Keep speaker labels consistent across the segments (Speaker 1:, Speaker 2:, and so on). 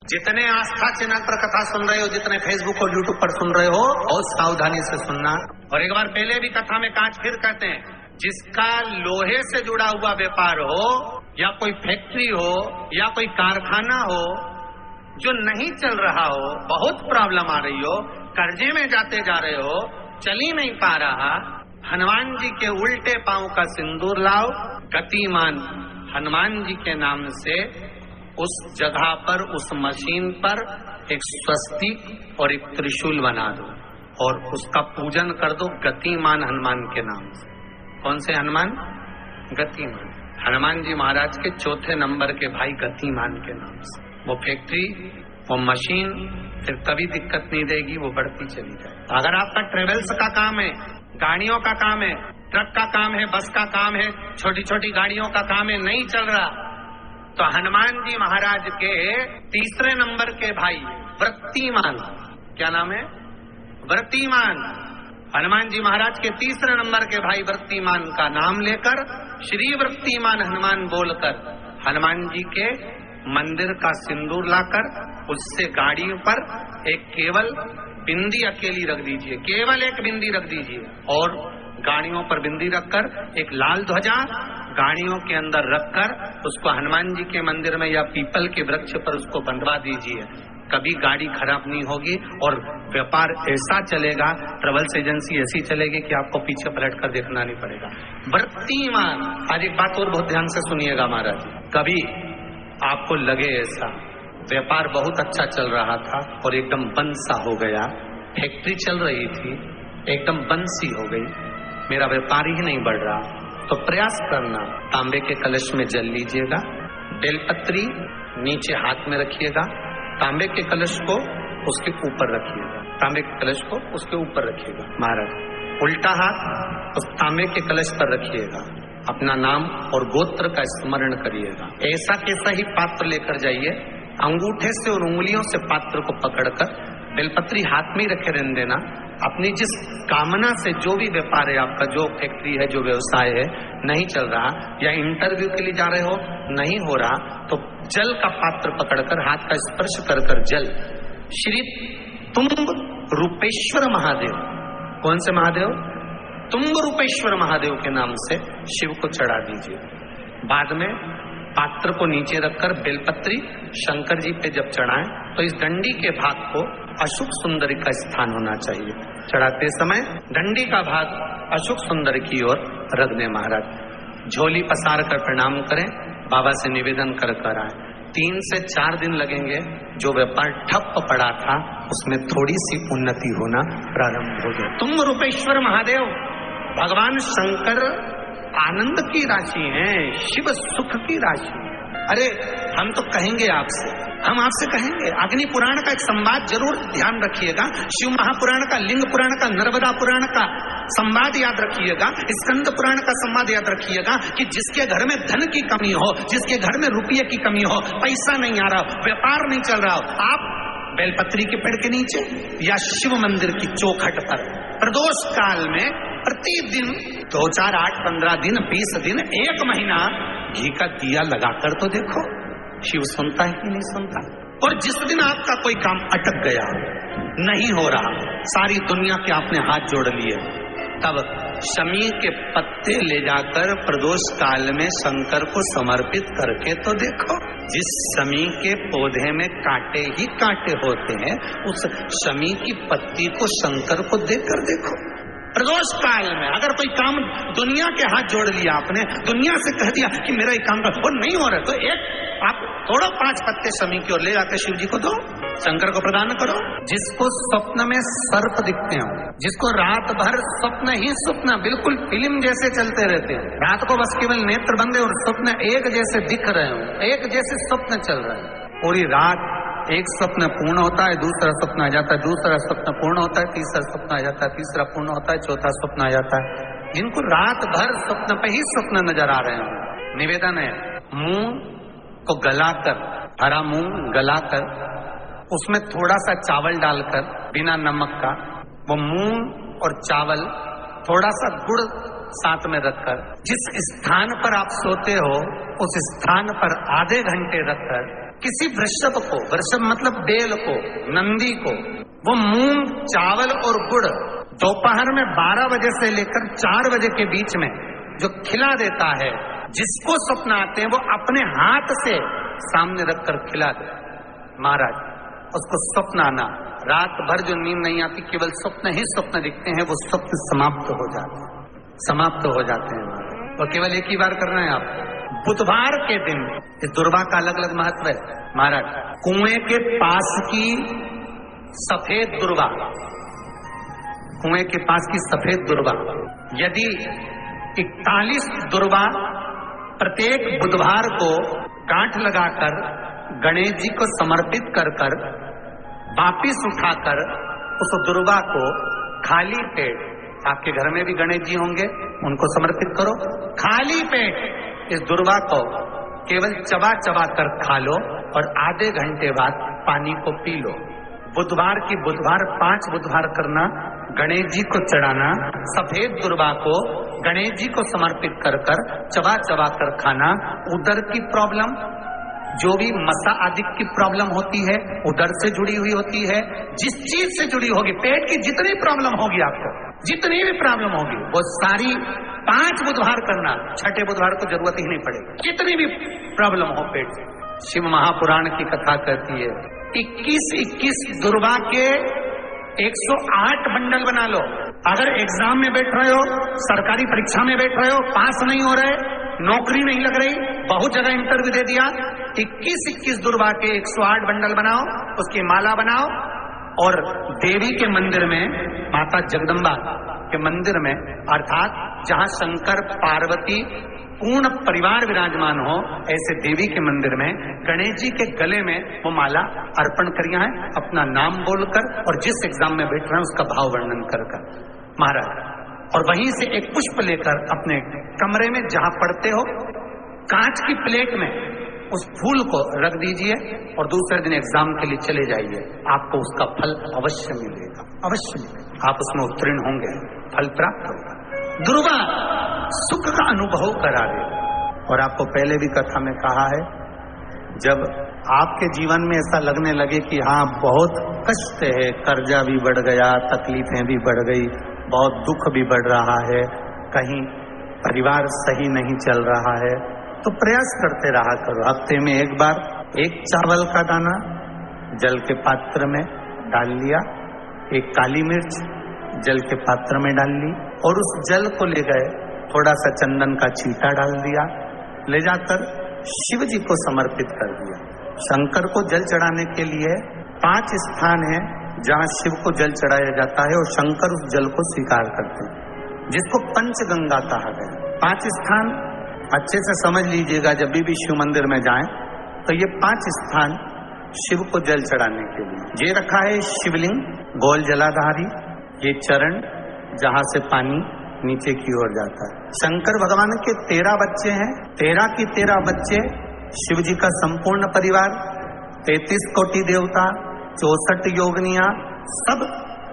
Speaker 1: जितने आस्था चैनल पर कथा सुन रहे हो, जितने फेसबुक और यूट्यूब पर सुन रहे हो, बहुत सावधानी से सुनना। और एक बार पहले भी कथा में कांच फिर कहते हैं, जिसका लोहे से जुड़ा हुआ व्यापार हो या कोई फैक्ट्री हो या कोई कारखाना हो जो नहीं चल रहा हो, बहुत प्रॉब्लम आ रही हो, कर्जे में जाते जा रहे हो, चल ही नहीं पा रहा, हनुमान जी के उल्टे पांव का सिंदूर लाओ, गतिमान हनुमान जी के नाम से उस जगह पर, उस मशीन पर एक स्वस्तिक और एक त्रिशूल बना दो और उसका पूजन कर दो गतिमान हनुमान के नाम से। कौन से हनुमान? गतिमान। हनुमान जी महाराज के चौथे नंबर के भाई गतिमान के नाम से। वो फैक्ट्री, वो मशीन फिर कभी दिक्कत नहीं देगी, वो बढ़ती चली जाए। अगर आपका ट्रेवल्स का काम है, गाड़ियों का काम है, ट्रक का काम है, बस का काम है, छोटी छोटी गाड़ियों का काम है, नहीं चल रहा, तो हनुमान जी महाराज के तीसरे नंबर के भाई वृत्तिमान, क्या नाम है? वृत्तिमान। हनुमान जी महाराज के तीसरे नंबर के भाई वृत्तिमान का नाम लेकर, श्री वृत्तिमान हनुमान बोलकर, हनुमान जी के मंदिर का सिंदूर लाकर उससे गाड़ी पर एक केवल बिंदी अकेली रख दीजिए, केवल एक बिंदी रख दीजिए, और गाड़ियों पर बिंदी रखकर एक लाल ध्वजा गाड़ियों के अंदर रखकर उसको हनुमान जी के मंदिर में या पीपल के वृक्ष पर उसको बंधवा दीजिए। कभी गाड़ी खराब नहीं होगी और व्यापार ऐसा चलेगा, ट्रेवल्स एजेंसी ऐसी चलेगी कि आपको पीछे पलट कर देखना नहीं पड़ेगा। वृत्तिमान। आज एक बात और बहुत ध्यान से सुनिएगा महाराज, कभी आपको लगे ऐसा व्यापार बहुत अच्छा चल रहा था और एकदम बंद सा हो गया, फैक्ट्री चल रही थी एकदम बंद सी हो गई, मेरा व्यापार ही नहीं बढ़ रहा, तो प्रयास करना, तांबे के कलश में जल लीजिएगा, बेलपत्री नीचे हाथ में रखिएगा, तांबे के कलश को उसके ऊपर रखिएगा, तांबे के कलश को उसके ऊपर रखिएगा महाराज, उल्टा हाथ उस तांबे के कलश पर रखिएगा, अपना नाम और गोत्र का स्मरण करिएगा। ऐसा कैसा ही पात्र लेकर जाइए, अंगूठे से और उंगलियों से पात्र को पकड़कर बेलपत्री हाथ में ही रखे रहने देना। अपनी जिस कामना से जो भी व्यापार है आपका, जो फैक्ट्री है, जो व्यवसाय है, नहीं चल रहा, या इंटरव्यू के लिए जा रहे हो, नहीं हो रहा, तो जल का पात्र पकड़कर हाथ का स्पर्श कर कर जल श्री तुम्ब रूपेश्वर महादेव, कौन से महादेव? तुम्ब रूपेश्वर महादेव के नाम से शिव को चढ़ा दीजिए। बाद में पात्र को नीचे रखकर बेलपत्री शंकर जी पे जब चढ़ाएं तो इस डंडी के भाग को अशुभ सुंदरी का स्थान होना चाहिए। चढ़ाते समय डंडी का भाग अशुभ सुंदर की ओर रख दें महाराज। झोली पसार कर प्रणाम करें, बाबा से निवेदन कर कर आए। 3 से 4 दिन लगेंगे, जो व्यापार ठप पड़ा था उसमें थोड़ी सी उन्नति होना प्रारंभ हो गया। तुम रूपेश्वर महादेव भगवान शंकर आनंद की राशि है, शिव सुख की राशि। अरे हम तो कहेंगे आपसे, हम आपसे कहेंगे, अग्नि पुराण का एक संवाद जरूर ध्यान रखिएगा, शिव महापुराण का, लिंग पुराण का, नर्मदा पुराण का संवाद याद रखिएगा, स्कंद पुराण का संवाद याद रखिएगा कि जिसके घर में धन की कमी हो, जिसके घर में रुपये की कमी हो, पैसा नहीं आ रहा, व्यापार नहीं चल रहा हो, आप बेलपत्री के पेड़ के नीचे या शिव मंदिर की चौखट पर प्रदोष काल में प्रतिदिन 2, 4, 8, 15 दिन, 20 दिन, 1 महीना घी का दिया लगाकर तो देखो, शिव सुनता है कि नहीं सुनता। और जिस दिन आपका कोई काम अटक गया, नहीं हो रहा, सारी दुनिया के आपने हाथ जोड़ लिए, तब शमी के पत्ते ले जाकर प्रदोष काल में शंकर को समर्पित करके तो देखो। जिस शमी के पौधे में कांटे ही कांटे होते हैं, उस शमी की पत्ती को शंकर को देकर देखो। प्रदोष काल में अगर कोई काम दुनिया के हाथ जोड़ लिया आपने, दुनिया से कह दिया कि मेरा ये काम वो नहीं हो रहा, तो एक आप थोड़ा 5 पत्ते शमी की ओर ले जाकर शिव जी को दो, शंकर को प्रदान करो। जिसको स्वप्न में सर्प दिखते हो, जिसको रात भर स्वप्न ही स्वप्न, बिल्कुल फिल्म जैसे चलते रहते हैं, रात को बस केवल नेत्र बंद है और स्वप्न एक जैसे दिख रहे हो, एक जैसे स्वप्न चल रहे हैं, पूरी रात एक स्वप्न पूर्ण होता है, दूसरा स्वप्न आ जाता है, दूसरा स्वप्न पूर्ण होता है, तीसरा स्वप्न आ जाता है, तीसरा पूर्ण होता है, चौथा स्वप्न आ जाता है। जिनको रात भर स्वप्न पे ही स्वप्न नजर आ रहे हैं, निवेदन है, मुंह को गलाकर, हरा मुंह गलाकर उसमें थोड़ा सा चावल डालकर बिना नमक का, वो मूंग और चावल थोड़ा सा गुड़ साथ में रखकर जिस स्थान पर आप सोते हो उस स्थान पर आधे घंटे रखकर किसी वृषभ को, वृषभ मतलब बैल को, नंदी को, वो मूंग, चावल और गुड़ दोपहर में 12 बजे से लेकर 4 बजे के बीच में जो खिला देता है, जिसको स्वप्न आते हैं वो अपने हाथ से सामने रखकर खिला दे महाराज, उसको स्वप्न आना, रात भर जो नींद नहीं आती, केवल स्वप्न ही स्वप्न दिखते हैं, वो स्वप्न समाप्त हो जाते हैं। और केवल एक ही बार करना है आप। बुधवार के दिन इस दुर्वा का अलग अलग महत्व है महाराज। कुएं के पास की सफेद दुर्वा, कुएं के पास की सफेद दुर्वा, यदि 41 दुर्वा प्रत्येक बुधवार को गांठ लगाकर गणेश जी को समर्पित कर कर वापिस उठाकर उस दुर्वा को खाली पेट, आपके घर में भी गणेश जी होंगे, उनको समर्पित करो, खाली पेट इस दुर्वा को केवल चबा चबा कर खा लो और आधे घंटे बाद पानी को पी लो। बुधवार की बुधवार 5 बुधवार करना, गणेश जी को चढ़ाना, सफेद दुर्वा को गणेश जी को समर्पित कर कर चबा चबा कर खाना। उदर की प्रॉब्लम, जो भी मसा आदि की प्रॉब्लम होती है, उदर से जुड़ी हुई होती है, जिस चीज से जुड़ी होगी, पेट की जितनी प्रॉब्लम होगी, आपको जितनी भी प्रॉब्लम होगी, वो सारी 5 बुधवार करना, 6ठे बुधवार को जरूरत ही नहीं पड़ेगी। कितनी भी प्रॉब्लम हो पेट से, शिव महापुराण की कथा कहती है 21 दुर्वा के 108 बंडल बना लो। अगर एग्जाम में बैठ रहे हो, सरकारी परीक्षा में बैठ रहे हो, पास नहीं हो रहे, नौकरी नहीं लग रही, बहुत जगह इंटरव्यू दे दिया, 21 दुर्वा के 108 बंडल बनाओ, उसकी माला बनाओ और देवी के मंदिर में, माता जगदम्बा के मंदिर में, अर्थात जहां शंकर पार्वती पूर्ण परिवार विराजमान हो, ऐसे देवी के मंदिर में गणेश जी के गले में वो माला अर्पण करिया है, अपना नाम बोलकर और जिस एग्जाम में बैठ रहे हैं उसका भाव वर्णन कर महाराज। और वहीं से एक पुष्प लेकर अपने कमरे में जहां पढ़ते हो, कांच की प्लेट में उस फूल को रख दीजिए और दूसरे दिन एग्जाम के लिए चले जाइए, आपको उसका फल अवश्य मिलेगा, अवश्य मिलेगा, आप उसमें उत्तीर्ण होंगे, फल प्राप्त होगा। दुर्वा सुख का अनुभव करा दे। और आपको पहले भी कथा में कहा है, जब आपके जीवन में ऐसा लगने लगे कि हाँ बहुत कष्ट है, कर्जा भी बढ़ गया, तकलीफें भी बढ़ गई, बहुत दुख भी बढ़ रहा है, कहीं परिवार सही नहीं चल रहा है, तो प्रयास करते रहा करो। हफ्ते में एक बार एक चावल का दाना जल के पात्र में डाल लिया, एक काली मिर्च जल के पात्र में डाल ली और उस जल को ले गए, थोड़ा सा चंदन का छींटा डाल दिया, ले जाकर शिव जी को समर्पित कर दिया। शंकर को जल चढ़ाने के लिए 5 स्थान है जहां शिव को जल चढ़ाया जाता है और शंकर उस जल को स्वीकार करते हैं, जिसको पंचगंगा कहा गया। 5 स्थान अच्छे से समझ लीजिएगा, जब भी शिव मंदिर में जाएं तो ये 5 स्थान शिव को जल चढ़ाने के लिए ये रखा है। शिवलिंग, गोल जलाधारी, ये चरण जहां से पानी नीचे की ओर जाता है। शंकर भगवान के 13 बच्चे हैं, 13 की 13 बच्चे, शिव जी का संपूर्ण परिवार, 33 कोटि देवता, 64 योगनियां, सब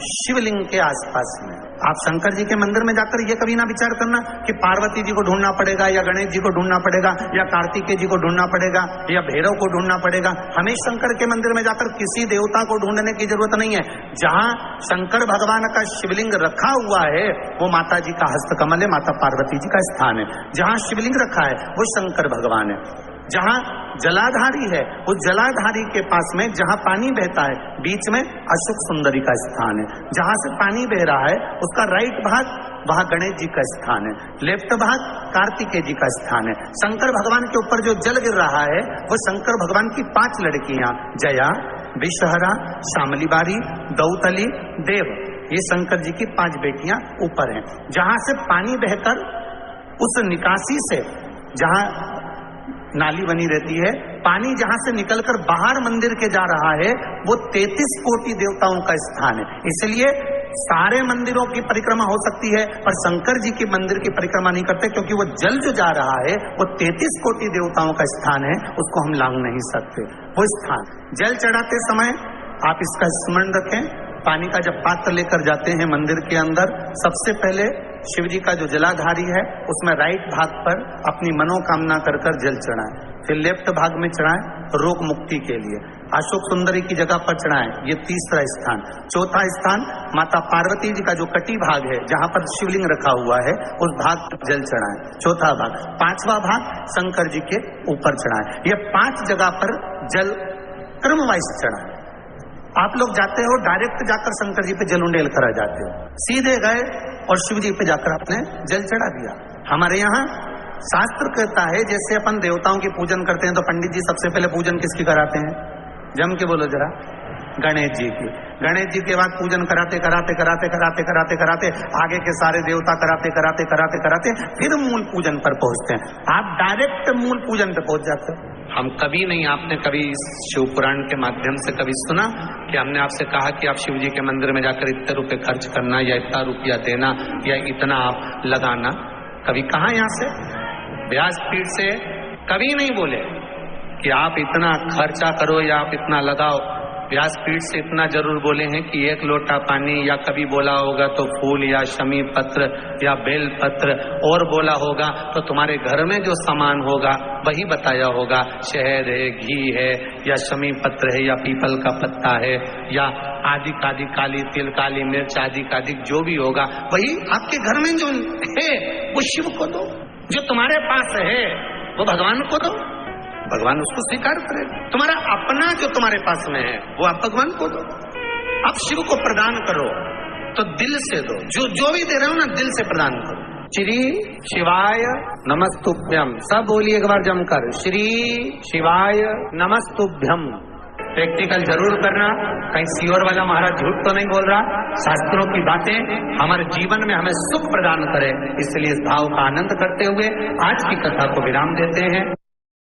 Speaker 1: शिवलिंग के आसपास में। आप शंकर जी के मंदिर में जाकर ये कभी ना विचार करना कि पार्वती जी को ढूंढना पड़ेगा या गणेश जी को ढूंढना पड़ेगा या कार्तिकेय जी को ढूंढना पड़ेगा या भैरव को ढूंढना पड़ेगा। हमें शंकर के मंदिर में जाकर किसी देवता को ढूंढने की जरूरत नहीं है। जहां शंकर भगवान का शिवलिंग रखा हुआ है वो माता जी का हस्तकमल है, माता पार्वती जी का स्थान है। जहां शिवलिंग रखा है वो शंकर भगवान है। जहां जलाधारी है उस जलाधारी के पास में जहां पानी बहता है बीच में अशोक सुंदरी का स्थान है। जहां से पानी बह रहा है उसका राइट भाग वहां गणेश जी का स्थान है, लेफ्ट भाग कार्तिकेय जी का स्थान है। शंकर भगवान के ऊपर जो जल गिर रहा है वो शंकर भगवान की 5 लड़कियां, जया, विषहरा, शामलीबारी, दौतली, देव, ये शंकर जी की 5 बेटियां ऊपर हैं। जहां से पानी बहकर उस निकासी से, जहां नाली बनी रहती है, पानी जहां से निकलकर बाहर मंदिर के जा रहा है वो 33 कोटि देवताओं का स्थान है। इसलिए सारे मंदिरों की परिक्रमा हो सकती है पर शंकर जी के मंदिर की परिक्रमा नहीं करते, क्योंकि वो जल जो जा रहा है वो 33 कोटि देवताओं का स्थान है, उसको हम लांघ नहीं सकते। वो स्थान जल चढ़ाते समय आप इसका स्मरण रखें। पानी का जब पात्र लेकर जाते हैं मंदिर के अंदर, सबसे पहले शिव जी का जो जलाधारी है उसमें राइट भाग पर अपनी मनोकामना कर जल चढ़ाएं। फिर लेफ्ट भाग में चढ़ाएं रोग मुक्ति के लिए, अशोक सुंदरी की जगह पर चढ़ाएं, ये तीसरा स्थान। चौथा स्थान माता पार्वती जी का जो कटी भाग है जहां पर शिवलिंग रखा हुआ है उस भाग पर जल चढ़ाएं, चौथा भाग। पांचवा भाग शंकर जी के ऊपर चढ़ाएं। ये 5 जगह पर जल क्रम वाइज चढ़ाएं। आप लोग जाते हो डायरेक्ट जाकर शंकर जी पे जल उंडेल कर आ जाते हो, सीधे गए और शिव जी पे जाकर आपने जल चढ़ा दिया। हमारे यहाँ शास्त्र कहता है जैसे अपन देवताओं की पूजन करते हैं तो पंडित जी सबसे पहले पूजन किसकी कराते हैं? जम के बोलो जरा, गणेश जी की। गणेश जी के बाद पूजन कराते कराते कराते कराते कराते कराते आगे के सारे देवता कराते कराते कराते कराते फिर मूल पूजन पर पहुंचते हैं। आप डायरेक्ट मूल पूजन पे पहुंच जाते हो। हम कभी नहीं, आपने कभी शिव पुराण के माध्यम से कभी सुना कि हमने आपसे कहा कि आप शिव जी के मंदिर में जाकर इतने रुपए खर्च करना या इतना रुपया देना या इतना आप लगाना? कभी कहा यहाँ से व्यासपीठ से कभी नहीं बोले कि आप इतना खर्चा करो या आप इतना लगाओ। व्यासपीठ से इतना जरूर बोले हैं कि 1 लोटा पानी, या कभी बोला होगा तो फूल या शमी पत्र या बेल पत्र, और बोला होगा तो तुम्हारे घर में जो सामान होगा वही बताया होगा। शहद है, घी है, या शमी पत्र है, या पीपल का पत्ता है, या आदि कादि काली तिल, काली मिर्च आदि कादि जो भी होगा वही आपके घर में जो है वो शिव को दो। जो तुम्हारे पास है वो भगवान को दो, भगवान उसको स्वीकार करे। तुम्हारा अपना जो तुम्हारे पास में है वो आप भगवान को दो। आप शिव को प्रदान करो तो दिल से दो, जो भी दे रहे हो ना दिल से प्रदान करो। श्री शिवाय नमस्तुभ्यम, सब बोलिए एक बार जमकर, श्री शिवाय नमस्तुभ्यम। प्रैक्टिकल जरूर करना, कहीं सीओर वाला महाराज झूठ तो नहीं बोल रहा। शास्त्रों की बातें हमारे जीवन में हमें सुख प्रदान करे, इसलिए इस भाव का आनंद करते हुए आज की कथा को विराम देते हैं।